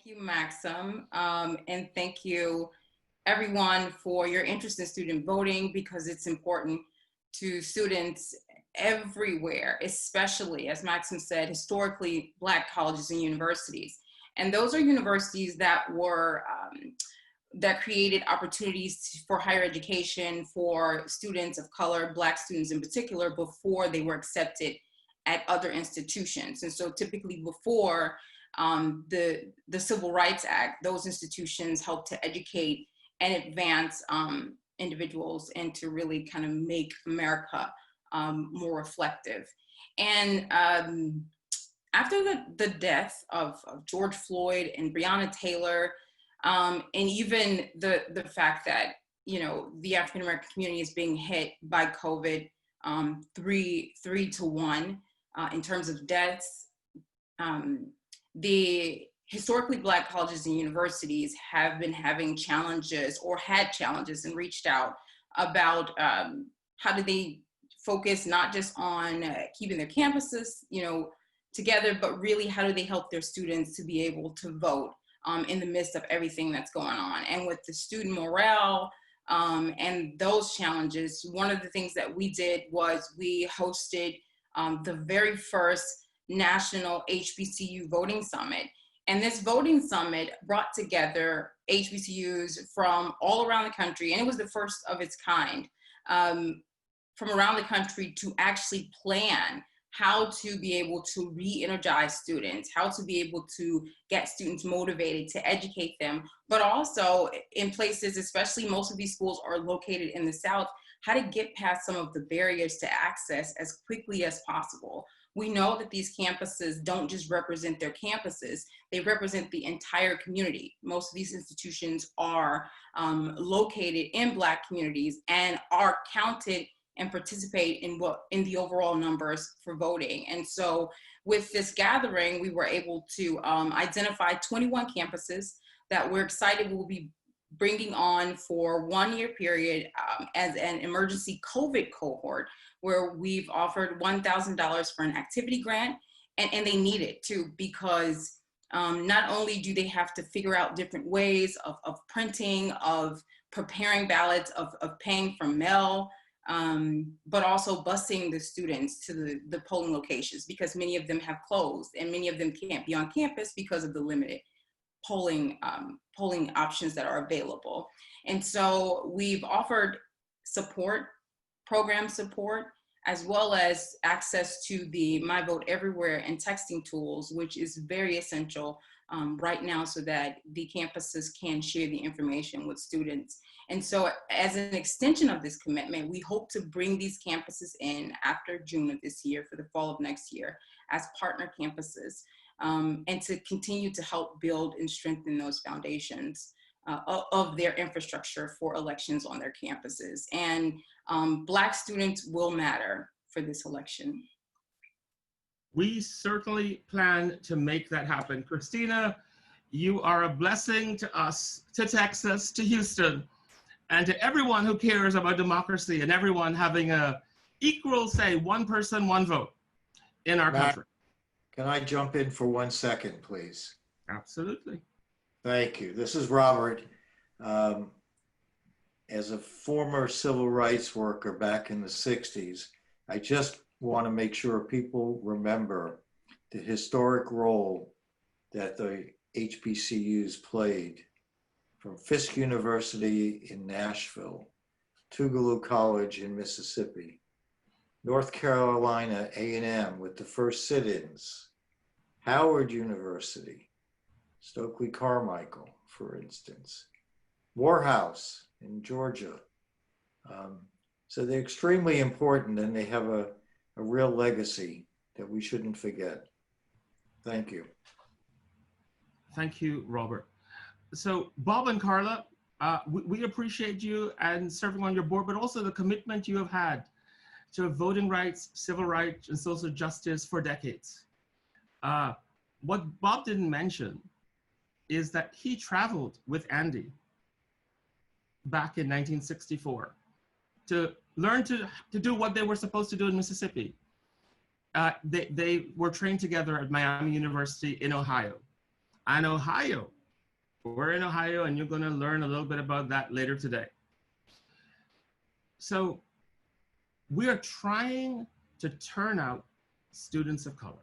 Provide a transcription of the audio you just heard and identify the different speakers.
Speaker 1: you, Maxim. And thank you, everyone, for your interest in student voting, because it's important to students everywhere, especially, as Maxim said, historically Black colleges and universities. And those are universities that were that created opportunities for higher education for students of color, Black students in particular, before they were accepted at other institutions. And so typically before the Civil Rights Act, those institutions helped to educate and advance individuals and to really kind of make America more reflective. And after the death of George Floyd and Breonna Taylor, and even the fact that, you know, the African American community is being hit by COVID 3-1 in terms of deaths, the historically Black colleges and universities have been having challenges, or had challenges, and reached out about how do they focus not just on keeping their campuses, you know, together, but really how do they help their students to be able to vote in the midst of everything that's going on. And with the student morale and those challenges, one of the things that we did was we hosted the very first national HBCU voting summit. And this voting summit brought together HBCUs from all around the country, and it was the first of its kind, from around the country to actually plan how to be able to re-energize students, how to be able to get students motivated, to educate them, but also in places, especially most of these schools are located in the South, how to get past some of the barriers to access as quickly as possible. We know that these campuses don't just represent their campuses, they represent the entire community. Most of these institutions are located in Black communities and are counted and participate in the overall numbers for voting. And so with this gathering, we were able to identify 21 campuses that we're excited we'll be bringing on for 1 year period as an emergency COVID cohort, where we've offered $1,000 for an activity grant, and they need it too, because not only do they have to figure out different ways of printing, of preparing ballots, of paying for mail, but also busing the students to the polling locations, because many of them have closed and many of them can't be on campus because of the limited polling options that are available. And so we've offered support, program support, as well as access to the My Vote Everywhere and texting tools, which is very essential right now so that the campuses can share the information with students. And so as an extension of this commitment, we hope to bring these campuses in after June of this year for the fall of next year as partner campuses, and to continue to help build and strengthen those foundations of their infrastructure for elections on their campuses. And Black students will matter for this election.
Speaker 2: We certainly plan to make that happen. Christina, you are a blessing to us, to Texas, to Houston, and to everyone who cares about democracy and everyone having a equal say, one person, one vote in our country.
Speaker 3: Can I jump in for 1 second, please?
Speaker 2: Absolutely.
Speaker 3: Thank you. This is Robert. As a former civil rights worker back in the 60s, I just want to make sure people remember the historic role that the HBCUs played, from Fisk University in Nashville, Tougaloo College in Mississippi, North Carolina A&M with the first sit-ins, Howard University, Stokely Carmichael, for instance, Morehouse in Georgia. So they're extremely important, and they have a real legacy that we shouldn't forget. Thank you.
Speaker 2: Thank you, Robert. So Bob and Carla, we appreciate you and serving on your board, but also the commitment you have had to voting rights, civil rights, and social justice for decades. What Bob didn't mention is that he traveled with Andy back in 1964 to learn to do what they were supposed to do in Mississippi. They were trained together at Miami University in Ohio. And Ohio We're in Ohio, and you're going to learn a little bit about that later today. So we are trying to turn out students of color.